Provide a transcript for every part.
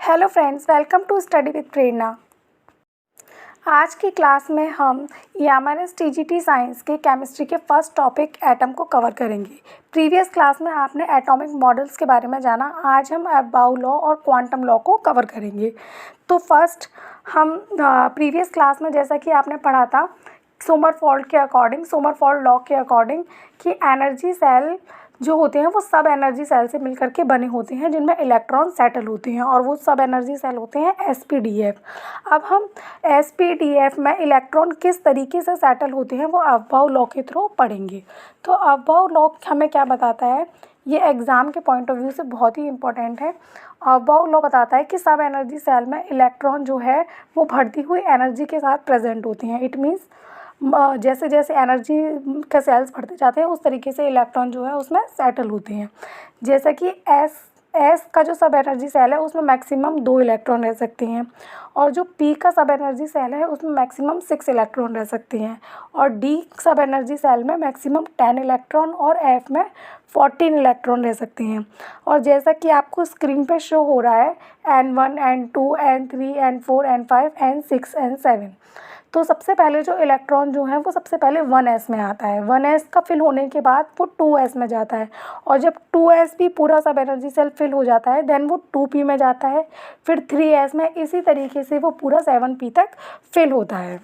Hello friends, welcome to study with Prerna. आज की class में हम EMRS TGT साइंस के केमिस्ट्री के फर्स्ट टॉपिक एटम को कवर करेंगे। प्रीवियस क्लास में आपने एटॉमिक मॉडल्स के बारे में जाना। आज हम अबाउ लॉ और क्वांटम लॉ को कवर करेंगे। तो फर्स्ट हम प्रीवियस क्लास में जैसा कि आपने पढ़ा था सोमरफेल्ड लॉ के अकॉर्डिंग कि एनर्जी सेल जो होते हैं वो सब एनर्जी सेल से मिलकर के बने होते हैं जिनमें इलेक्ट्रॉन सेटल होते हैं और वो सब एनर्जी सेल होते हैं SPDF। अब हम SPDF में इलेक्ट्रॉन किस तरीके से सेटल होते हैं वो अबाउ लॉ के थ्रू पढ़ेंगे। तो अबाउ लॉ हमें क्या बताता है, ये एग्ज़ाम के पॉइंट ऑफ व्यू से बहुत ही इंपॉर्टेंट है। अबाउ लॉ बताता है कि सब एनर्जी सेल में इलेक्ट्रॉन जो है वो बढ़ती हुई एनर्जी के साथ प्रेजेंट होते हैं। इट मीन्स जैसे जैसे एनर्जी के सेल्स बढ़ते जाते हैं उस तरीके से इलेक्ट्रॉन जो है उसमें सेटल होते हैं। जैसे कि एस का जो सब एनर्जी सेल है उसमें मैक्सिमम 2 इलेक्ट्रॉन रह सकते हैं और जो P का सब एनर्जी सेल है उसमें मैक्सिमम 6 इलेक्ट्रॉन रह सकते हैं और D सब एनर्जी सेल में मैक्सिमम 10 इलेक्ट्रॉन और F में 14 इलेक्ट्रॉन रह सकते हैं। और जैसा कि आपको स्क्रीन पे शो हो रहा है N1 N2 N3 N4 N5 N6 N7। तो सबसे पहले जो इलेक्ट्रॉन जो है वो सबसे पहले 1s में आता है। 1s का फिल होने के बाद वो 2s में जाता है और जब 2s भी पूरा सब एनर्जी सेल फिल हो जाता है देन वो 2p में जाता है, फिर 3s में, इसी तरीके से वो पूरा 7p तक फिल होता है।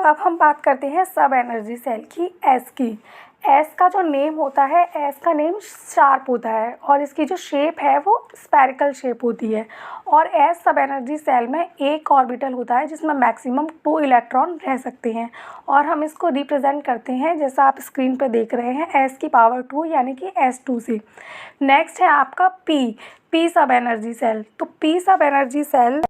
अब हम बात करते हैं सब एनर्जी सेल की, S की। एस का जो नेम होता है, एस का नेम शार्प होता है और इसकी जो शेप है वो स्फेरिकल शेप होती है। और एस सब एनर्जी सेल में एक ऑर्बिटल होता है जिसमें मैक्सिमम 2 इलेक्ट्रॉन रह सकते हैं और हम इसको रिप्रेजेंट करते हैं जैसा आप स्क्रीन पे देख रहे हैं एस की पावर 2 यानी कि S2 से। नेक्स्ट है आपका पी सब एनर्जी सेल। तो पी सब एनर्जी सेल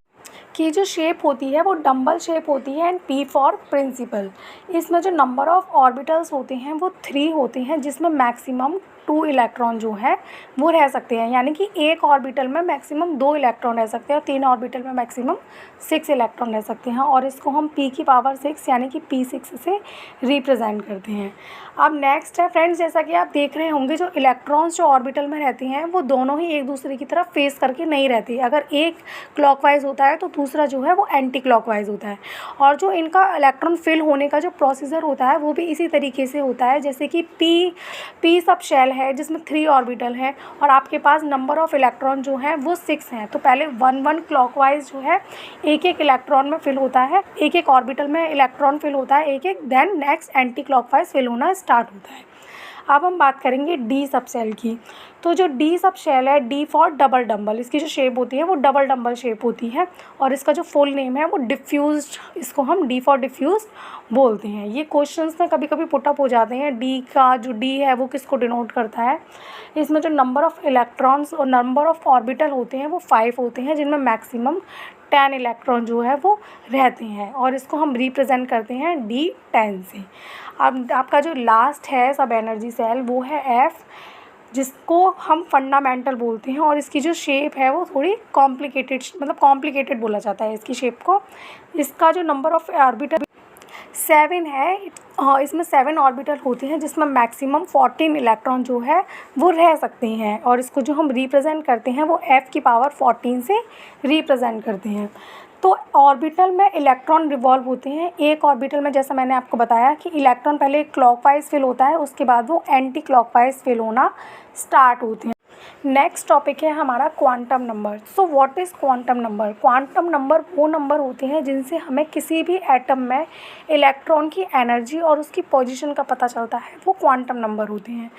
की जो शेप होती है वो डंबल शेप होती है एंड P फॉर प्रिंसिपल। इसमें जो नंबर ऑफ़ ऑर्बिटल्स होते हैं वो 3 होते हैं जिसमें मैक्सिमम 2 इलेक्ट्रॉन जो है वो रह सकते हैं, यानी कि एक ऑर्बिटल में मैक्सिमम 2 इलेक्ट्रॉन रह सकते हैं और 3 ऑर्बिटल में मैक्सिमम 6 इलेक्ट्रॉन रह सकते हैं और इसको हम P की पावर 6 यानी कि P6 से रिप्रेजेंट करते हैं। अब नेक्स्ट है फ्रेंड्स, जैसा कि आप देख रहे होंगे जो इलेक्ट्रॉन्स जो ऑर्बिटल में रहते हैं वो दोनों ही एक दूसरे की तरफ फेस करके नहीं रहती। अगर एक क्लॉकवाइज होता है तो दूसरा जो है वो एंटी क्लॉकवाइज होता है और जो इनका इलेक्ट्रॉन फिल होने का जो प्रोसीजर होता है वो भी इसी तरीके से होता है। जैसे कि पी सब शेल है जिसमें 3 ऑर्बिटल है और आपके पास नंबर ऑफ़ इलेक्ट्रॉन जो है वो 6 हैं। तो पहले 1 क्लॉकवाइज जो है एक इलेक्ट्रॉन में फिल होता है, एक ऑर्बिटल में इलेक्ट्रॉन फिल होता है एक, then next anti clockwise fill होना स्टार्ट होता है। अब हम बात करेंगे डी सब सेल की। तो जो डी सब शेल है, डी फॉर डबल डंबल, इसकी जो शेप होती है वो डबल डंबल शेप होती है और इसका जो फुल नेम है वो डिफ्यूज्ड, इसको हम डी फॉर डिफ्यूज बोलते हैं। ये क्वेश्चंस में कभी कभी पुटअप हो जाते हैं। डी का जो डी है वो किसको डिनोट करता है, इसमें जो नंबर ऑफ़ इलेक्ट्रॉन्स और नंबर ऑफ़ ऑर्बिटल होते हैं वो 5 होते हैं जिनमें मैक्सिमम 10 इलेक्ट्रॉन जो है वो रहते हैं और इसको हम रिप्रेजेंट करते हैं D10 से। अब आपका जो लास्ट है सब एनर्जी सेल वो है F, जिसको हम फंडामेंटल बोलते हैं और इसकी जो शेप है वो थोड़ी कॉम्प्लिकेटेड बोला जाता है इसकी शेप को। इसका जो नंबर ऑफ़ ऑर्बिटल 7 है, इसमें 7 ऑर्बिटल होते हैं जिसमें मैक्सिमम 14 इलेक्ट्रॉन जो है वो रह सकते हैं और इसको जो हम रिप्रेजेंट करते हैं वो F की पावर 14 से रिप्रेजेंट करते हैं। तो ऑर्बिटल में इलेक्ट्रॉन रिवॉल्व होते हैं। एक ऑर्बिटल में जैसा मैंने आपको बताया कि इलेक्ट्रॉन पहले क्लॉकवाइज फिल होता है, उसके बाद वो एंटी क्लॉकवाइज फिल होना स्टार्ट होते हैं। नेक्स्ट टॉपिक है हमारा quantum number. So what is quantum number? Quantum number वो नंबर होते हैं जिनसे हमें किसी भी एटम में इलेक्ट्रॉन की एनर्जी और उसकी पोजीशन का पता चलता है, वो क्वांटम नंबर होते हैं।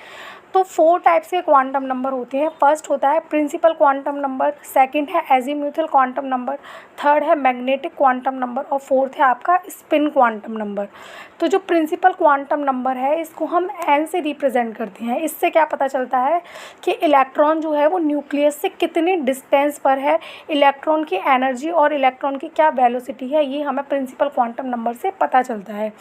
तो 4 टाइप से क्वांटम नंबर होते हैं। फर्स्ट होता है प्रिंसिपल क्वांटम नंबर, सेकंड है एजीम्यूथल क्वांटम नंबर, थर्ड है मैग्नेटिक क्वांटम नंबर और फोर्थ है आपका स्पिन क्वांटम नंबर। तो जो प्रिंसिपल क्वांटम नंबर है इसको हम n से रिप्रेजेंट करते हैं। इससे क्या पता चलता है कि इलेक्ट्रॉन जो है वो न्यूक्लियस से कितने डिस्टेंस पर है, इलेक्ट्रॉन की एनर्जी और इलेक्ट्रॉन की क्या वेलोसिटी है, ये हमें प्रिंसिपल क्वांटम नंबर से पता चलता है।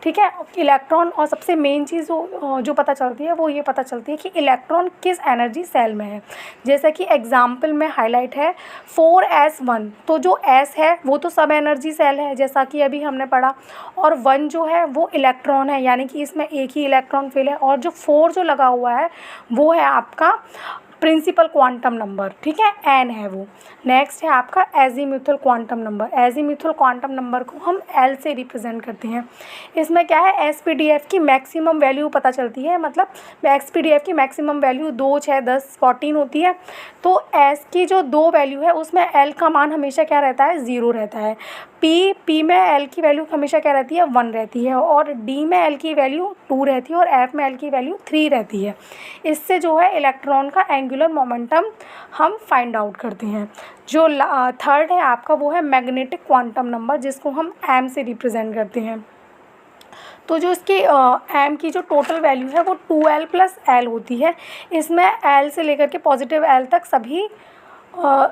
ठीक है, इलेक्ट्रॉन और सबसे मेन चीज़ जो पता चलती है वो ये पता चलती है कि इलेक्ट्रॉन किस एनर्जी सेल में है। जैसे कि एग्जाम्पल में हाईलाइट है 4s1, तो जो s है वो तो सब एनर्जी सेल है जैसा कि अभी हमने पढ़ा, और 1 जो है वो इलेक्ट्रॉन है यानी कि इसमें एक ही इलेक्ट्रॉन फिल है, और जो 4 जो लगा हुआ है वो है आपका प्रिंसिपल क्वांटम नंबर, ठीक है, n है वो। नेक्स्ट है आपका azimuthal quantum number. Azimuthal quantum number को हम l से रिप्रेजेंट करते हैं। इसमें क्या है, एसपीडीएफ की मैक्सिमम वैल्यू पता चलती है, मतलब एसपीडीएफ की मैक्सिमम वैल्यू 2, 6, 10, 14 होती है। तो s की जो 2 वैल्यू है उसमें l का मान हमेशा क्या रहता है, 0 रहता है। p में l की वैल्यू हमेशा क्या रहती है, 1 रहती है, और d में l की वैल्यू 2 रहती है, और f में l की वैल्यू 3 रहती है। इससे जो है इलेक्ट्रॉन का एंगुलर मोमेंटम हम फाइंड आउट करते हैं। जो थर्ड है आपका वो है मैग्नेटिक क्वांटम नंबर, जिसको हम m से रिप्रेजेंट करते हैं। तो जो इसकी m की जो टोटल वैल्यू है वो 2l + l होती है। इसमें l से लेकर के पॉजिटिव l तक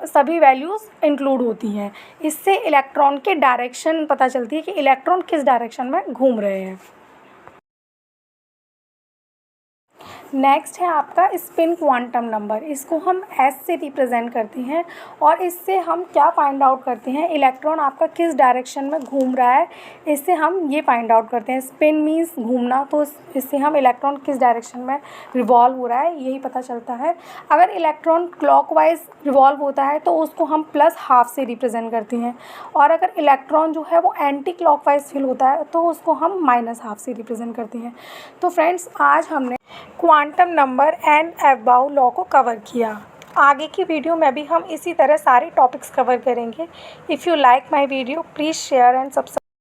सभी वैल्यूज़ इंक्लूड होती हैं। इससे इलेक्ट्रॉन के डायरेक्शन पता चलती है कि इलेक्ट्रॉन किस डायरेक्शन में घूम रहे हैं। नेक्स्ट है आपका स्पिन क्वांटम नंबर। इसको हम s से रिप्रेजेंट करते हैं, और इससे हम क्या फाइंड आउट करते हैं, इलेक्ट्रॉन आपका किस डायरेक्शन में घूम रहा है, इससे हम ये फाइंड आउट करते हैं। स्पिन मीन्स घूमना, तो इससे हम इलेक्ट्रॉन किस डायरेक्शन में रिवॉल्व हो रहा है यही पता चलता है। अगर इलेक्ट्रॉन क्लॉकवाइज रिवॉल्व होता है तो उसको हम +½ से रिप्रेजेंट करते हैं, और अगर इलेक्ट्रॉन जो है वो एंटी क्लॉकवाइज फिल होता है तो उसको हम -½ से रिप्रेजेंट करते हैं। तो फ्रेंड्स, आज हमने quantum number and aufbau law को कवर किया। आगे की वीडियो में भी हम इसी तरह सारे टॉपिक्स कवर करेंगे। If you like my video please share and subscribe.